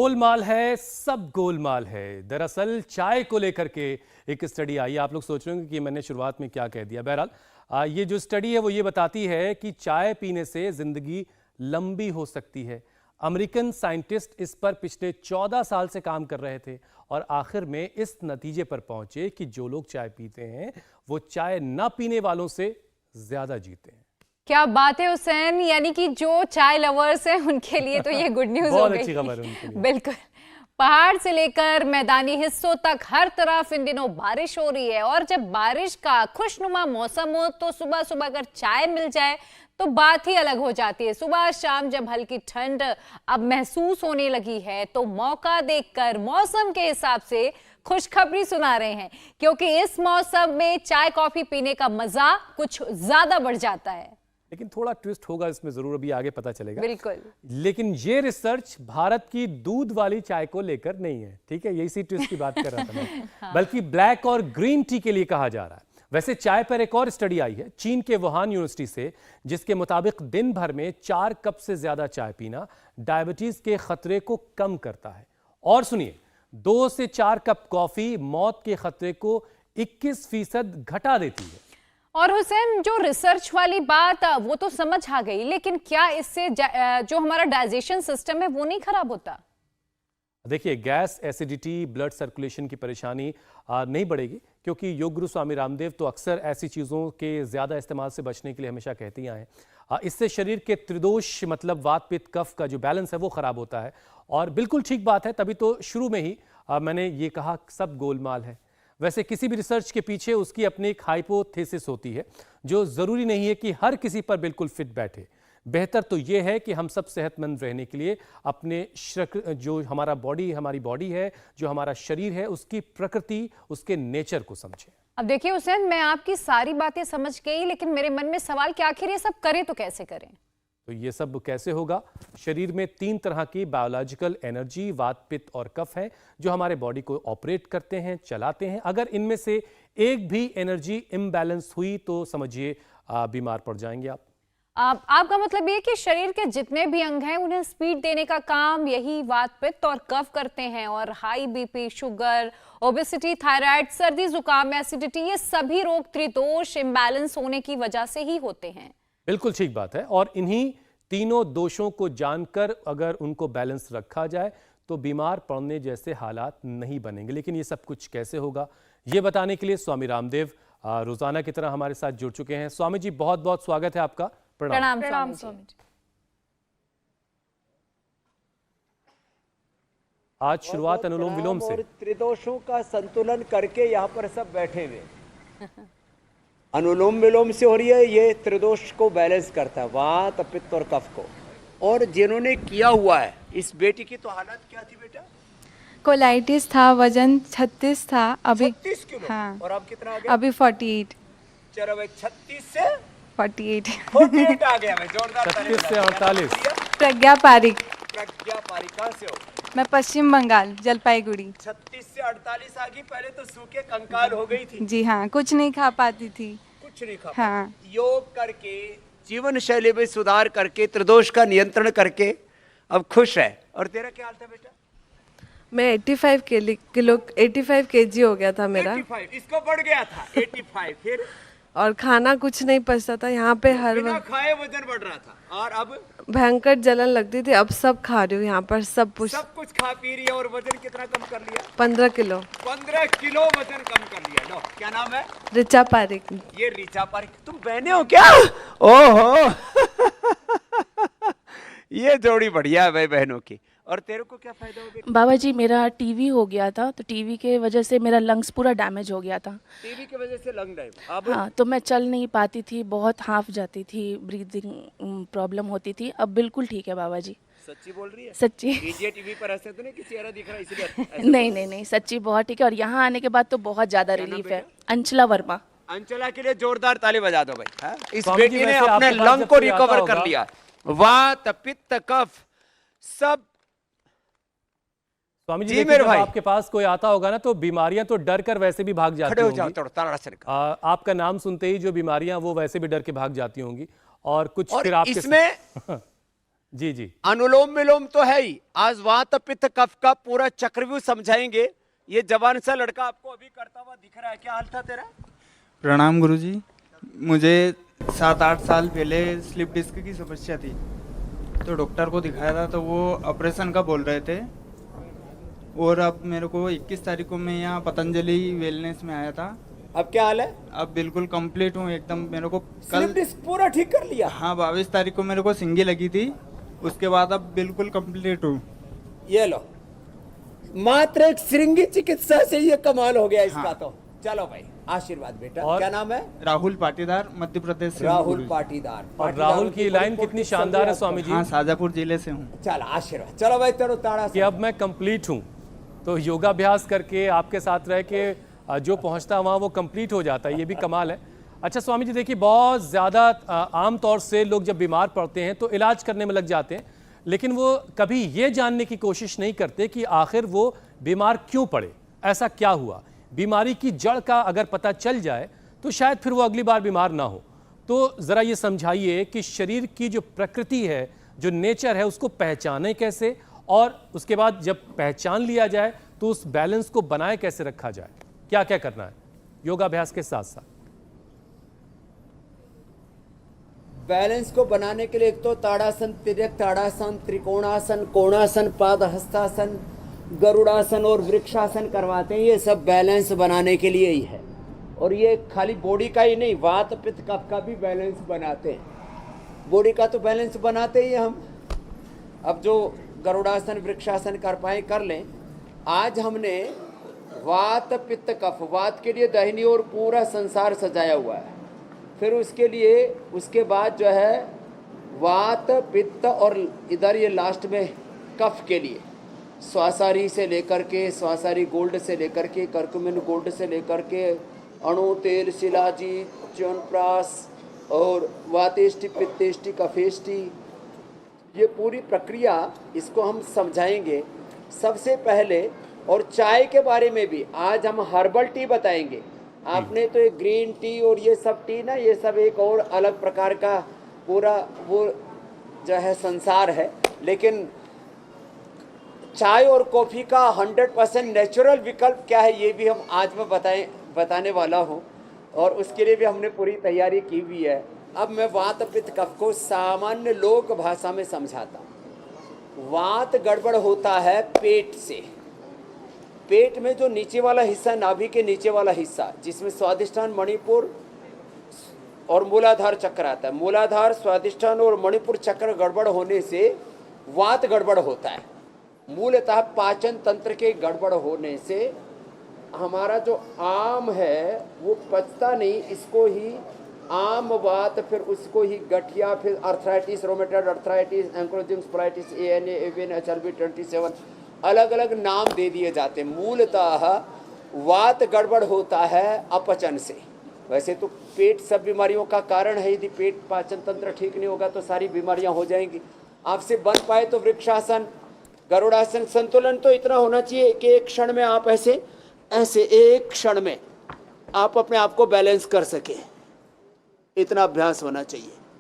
गोलमाल है, सब गोलमाल है। दरअसल चाय को लेकर के एक स्टडी आई। आप लोग सोच रहे होंगे कि मैंने शुरुआत में क्या कह दिया। बहरहाल ये जो स्टडी है वो ये बताती है कि चाय पीने से जिंदगी लंबी हो सकती है। अमेरिकन साइंटिस्ट इस पर पिछले 14 साल से काम कर रहे थे और आखिर में इस नतीजे पर पहुंचे कि जो लोग चाय पीते हैं वो चाय ना पीने वालों से ज्यादा जीते हैं। क्या बात है हुसैन, यानी कि जो चाय लवर्स हैं उनके लिए तो ये गुड न्यूज हो गई। अच्छी खबर है उनके लिए। बिल्कुल, पहाड़ से लेकर मैदानी हिस्सों तक हर तरफ इन दिनों बारिश हो रही है और जब बारिश का खुशनुमा मौसम हो तो सुबह सुबह अगर चाय मिल जाए तो बात ही अलग हो जाती है। सुबह शाम जब हल्की ठंड अब महसूस होने लगी है तो मौका देखकर मौसम के हिसाब से खुशखबरी सुना रहे हैं, क्योंकि इस मौसम में चाय कॉफी पीने का मजा कुछ ज्यादा बढ़ जाता है। लेकिन थोड़ा ट्विस्ट होगा इसमें जरूर, अभी आगे पता चलेगा। बिल्कुल, लेकिन ये रिसर्च भारत की दूध वाली चाय को लेकर नहीं है, ठीक है, यही ट्विस्ट की बात कर रहा था मैं। हाँ। बल्कि ब्लैक और ग्रीन टी के लिए कहा जा रहा है। वैसे चाय पर एक और स्टडी आई है चीन के वुहान यूनिवर्सिटी से, जिसके मुताबिक दिन भर में 4 कप से ज्यादा चाय पीना डायबिटीज के खतरे को कम करता है। और सुनिए, 2 से 4 कप कॉफी मौत के खतरे को 21% घटा देती है। और हुसैन, जो रिसर्च वाली बात वो तो समझ आ गई, लेकिन क्या इससे जो हमारा डाइजेशन सिस्टम है वो नहीं खराब होता? देखिए, गैस, एसिडिटी, ब्लड सर्कुलेशन की परेशानी नहीं बढ़ेगी, क्योंकि योग गुरु स्वामी रामदेव तो अक्सर ऐसी चीज़ों के ज़्यादा इस्तेमाल से बचने के लिए हमेशा कहते ही आए हैं। इससे शरीर के त्रिदोष मतलब वात पित्त कफ का जो बैलेंस है वो ख़राब होता है। और बिल्कुल ठीक बात है, तभी तो शुरू में ही मैंने ये कहा सब गोलमाल है। वैसे किसी भी रिसर्च के पीछे उसकी अपनी एक हाइपोथेसिस होती है, जो ज़रूरी नहीं है कि हर किसी पर बिल्कुल फिट बैठे। बेहतर तो ये है कि हम सब सेहतमंद रहने के लिए अपने जो हमारी बॉडी है, जो हमारा शरीर है, उसकी प्रकृति, उसके नेचर को समझें। अब देखिए हुसैन, मैं आपकी सारी बातें समझ गई, लेकिन मेरे मन में सवाल कि आखिर ये सब करें तो कैसे करें? तो ये सब कैसे होगा? शरीर में 3 तरह की बायोलॉजिकल एनर्जी, वात पित्त और कफ है, जो हमारे बॉडी को ऑपरेट करते हैं, चलाते हैं। अगर इनमें से एक भी एनर्जी इम्बैलेंस हुई तो समझिए बीमार पड़ जाएंगे आप। आपका मतलब ये कि शरीर के जितने भी अंग हैं उन्हें स्पीड देने का काम यही वात पित्त और कफ करते हैं, और high BP, sugar, obesity, thyroid, सर्दी जुकाम, एसिडिटी, ये सभी रोग त्रिदोष इम्बैलेंस होने की वजह से ही होते हैं। बिल्कुल ठीक बात है, और इन्हीं तीनों दोषों को जानकर अगर उनको बैलेंस रखा जाए तो बीमार पड़ने जैसे हालात नहीं बनेंगे। लेकिन ये सब कुछ कैसे होगा, ये बताने के लिए स्वामी रामदेव रोजाना की तरह हमारे साथ जुड़ चुके हैं। स्वामी जी, बहुत बहुत स्वागत है आपका। प्रणाम स्वामी जी। आज शुरुआत अनुलोम विलोम से। त्रिदोषों का संतुलन करके यहाँ पर सब बैठे हुए अनुलोम विलोम से हो रही है। ये त्रिदोष को बैलेंस करता है, वात, पित्त और कफ को। और जिन्होंने किया हुआ है, इस बेटी की तो हालत क्या थी बेटा? कोलाइटिस था, वजन 36 था, अभी 36 किलो। हाँ, और अब कितना आ गया? अभी 48। चलो भाई, 36 से 48 आ गया। मैं जोरदार 36 से 48। प्रज्ञा पारिक। प्रज्ञा पारिक, कहाँ से हो? मैं पश्चिम बंगाल, जलपाईगुड़ी। 36 से 48 आ गई। पहले तो सूखे कंकाल हो गई थी। जी हाँ, कुछ नहीं खा पाती थी। कुछ नहीं खा हाँ। पाती। योग करके, जीवन शैली में सुधार करके, त्रिदोष का नियंत्रण करके अब खुश है। और तेरा क्या हाल था बेटा? मैं 85 केजी हो गया था मेरा। 85, इसको बढ़ गया था 85। फिर और खाना कुछ नहीं पचता था यहाँ पे, हर बिना वक्त खाए वजन बढ़ रहा था। और अब भयंकर जलन लगती थी। अब सब खा रही हूँ यहाँ पर, सब कुछ खा पी रही है। और वजन कितना कम कर लिया? 15 किलो। 15 किलो वजन कम कर लिया। लो, क्या नाम है? ऋचा पारिक। ये ऋचा पारिक। तुम बहने हो क्या? ओहो ये जोड़ी बढ़िया है भाई बहनों की। और तेरे को क्या फायदा हो गया? बाबा जी, मेरा टीवी हो गया था, तो टीवी के वजह से मेरा लंग्स पूरा डैमेज हो गया था। टीवी की वजह से लंग डैमेज। अब हाँ, तो मैं चल नहीं पाती थी, बहुत हाफ जाती थी, ब्रीदिंग प्रॉब्लम होती थी। अब बिल्कुल ठीक है बाबा जी। सच्ची बोल रही है? सच्ची। टीवी पर ऐसे तो नहीं कि चेहरा दिख रहा है इसलिए? नहीं, सच्ची बहुत ठीक है। और यहाँ आने के बाद तो बहुत ज्यादा रिलीफ है। अंचला वर्मा। अंचला के लिए जोरदार ताली बजा दो भाई। हाँ? इस स्वामी जी, बेटी ने वैसे अपने आपके पास लंग जब को कोई आता रिकवर होगा- कर लिया। वात, पित्त, कफ सब। स्वामी जी, जी देखिए, मेरे जब भाई। आपके पास कोई आता होगा ना तो बीमारियां तो डर कर वैसे भी भाग जाती खड़े हो जाओ, होंगी। थोड़ा ताड़ा से निकाल। आपका नाम सुनते ही जो बीमारियां वो वैसे भी डर के भाग जाती होंगी। और कुछ और फिर आपके इसमें जी जी। अनुलोम विलोम तो है ही, आज वात पित्त कफ का पूरा चक्रव्यूह समझाएंगे। ये जवान सा लड़का आपको अभी करता हुआ दिख रहा है, क्या हाल था तेरा? प्रणाम गुरुजी। मुझे 7-8 साल पहले स्लिप डिस्क की समस्या थी, तो डॉक्टर को दिखाया था, तो वो ऑपरेशन का बोल रहे थे। और अब मेरे को 21 तारीख को मैं यहाँ पतंजलि वेलनेस में आया था। अब क्या हाल है? अब बिल्कुल कंप्लीट हूँ एकदम। मेरे को स्लिप कल, डिस्क पूरा ठीक कर लिया? हाँ, 22 तारीख को मेरे को सिंगी लगी थी, उसके बाद अब बिल्कुल कंप्लीट हूँ। ये लो, मात्र एक श्रृंगी चिकित्सा से ये कमाल हो गया इसका। हाँ। तो चलो भाई, आशीर्वाद बेटा। और क्या नाम है? राहुल पाटीदार, मध्य प्रदेश से हूँ राहुल गुरुजी। पाटीदार। और राहुल की लाइन कितनी शानदार है स्वामी जी हाँ, शाजापुर जिले से हूँ। चलो आशीर्वाद। चलो भाई, तेरो ताड़ा कि अब मैं कंप्लीट हूँ। तो योगाभ्यास करके आपके साथ रह के जो पहुँचता है वहाँ वो कंप्लीट हो जाता है, ये भी कमाल है। अच्छा स्वामी जी, देखिए बहुत ज़्यादा आम तौर से लोग जब बीमार पड़ते हैं तो इलाज करने में लग जाते हैं, लेकिन वो कभी ये जानने की कोशिश नहीं करते कि आखिर वो बीमार क्यों पड़े, ऐसा क्या हुआ। बीमारी की जड़ का अगर पता चल जाए तो शायद फिर वो अगली बार बीमार ना हो। तो ज़रा ये समझाइए कि शरीर की जो प्रकृति है, जो नेचर है, उसको पहचाने कैसे, और उसके बाद जब पहचान लिया जाए तो उस बैलेंस को बनाए कैसे रखा जाए, क्या क्या करना है योगाभ्यास के साथ साथ। बैलेंस को बनाने के लिए एक तो ताड़ासन, तिर्यक ताड़ासन, त्रिकोणासन, कोणासन, पाद हस्तासन, गरुड़ासन और वृक्षासन करवाते हैं। ये सब बैलेंस बनाने के लिए ही है। और ये खाली बॉडी का ही नहीं, वात पित्त कफ का भी बैलेंस बनाते हैं। बॉडी का तो बैलेंस बनाते ही हम। अब जो गरुड़ासन वृक्षासन कर पाए कर लें। आज हमने वात पित्त कफ, वात के लिए दाहिनी ओर पूरा संसार सजाया हुआ है। फिर उसके लिए उसके बाद जो है वात पित्त, और इधर ये लास्ट में कफ के लिए स्वासारी से लेकर के, स्वासारी गोल्ड से लेकर के, कर्कुमिन गोल्ड से लेकर के, अणु तेल, शिलाजी, च्यवनप्राश और वातेष्टि पित्तेष्टि कफेष्टि, ये पूरी प्रक्रिया इसको हम समझाएंगे सबसे पहले। और चाय के बारे में भी आज हम हर्बल टी बताएंगे। आपने तो एक ग्रीन टी और ये सब टी ना, ये सब एक और अलग प्रकार का पूरा वो जो है संसार है। लेकिन चाय और कॉफ़ी का 100% नेचुरल विकल्प क्या है, ये भी हम आज मैं बताने वाला हूँ। और उसके लिए भी हमने पूरी तैयारी की हुई है। अब मैं वात पित्त कफ को सामान्य लोक भाषा में समझाता हूँ। वात गड़बड़ होता है पेट से। पेट में जो नीचे वाला हिस्सा, नाभि के नीचे वाला हिस्सा, जिसमें स्वादिष्ठान, मणिपुर और मूलाधार चक्र आता है। मूलाधार, स्वादिष्ठान और मणिपुर चक्र गड़बड़ होने से वात गड़बड़ होता है। मूलतः पाचन तंत्र के गड़बड़ होने से हमारा जो आम है वो पचता नहीं, इसको ही आम वात, फिर उसको ही गठिया, फिर arthritis, rheumatoid arthritis, ankylosing spondylitis, ANA, AVN, HLB 27 अलग अलग नाम दे दिए जाते हैं। मूलतः वात गड़बड़ होता है अपचन से। वैसे तो पेट सब बीमारियों का कारण है। यदि पेट पाचन तंत्र ठीक नहीं होगा तो सारी बीमारियां हो जाएंगी। आपसे बन पाए तो वृक्षासन, गरुड़ासन। संतुलन तो इतना होना चाहिए कि एक क्षण में आप ऐसे एक क्षण में आप अपने आप को बैलेंस कर सके, इतना अभ्यास होना चाहिए।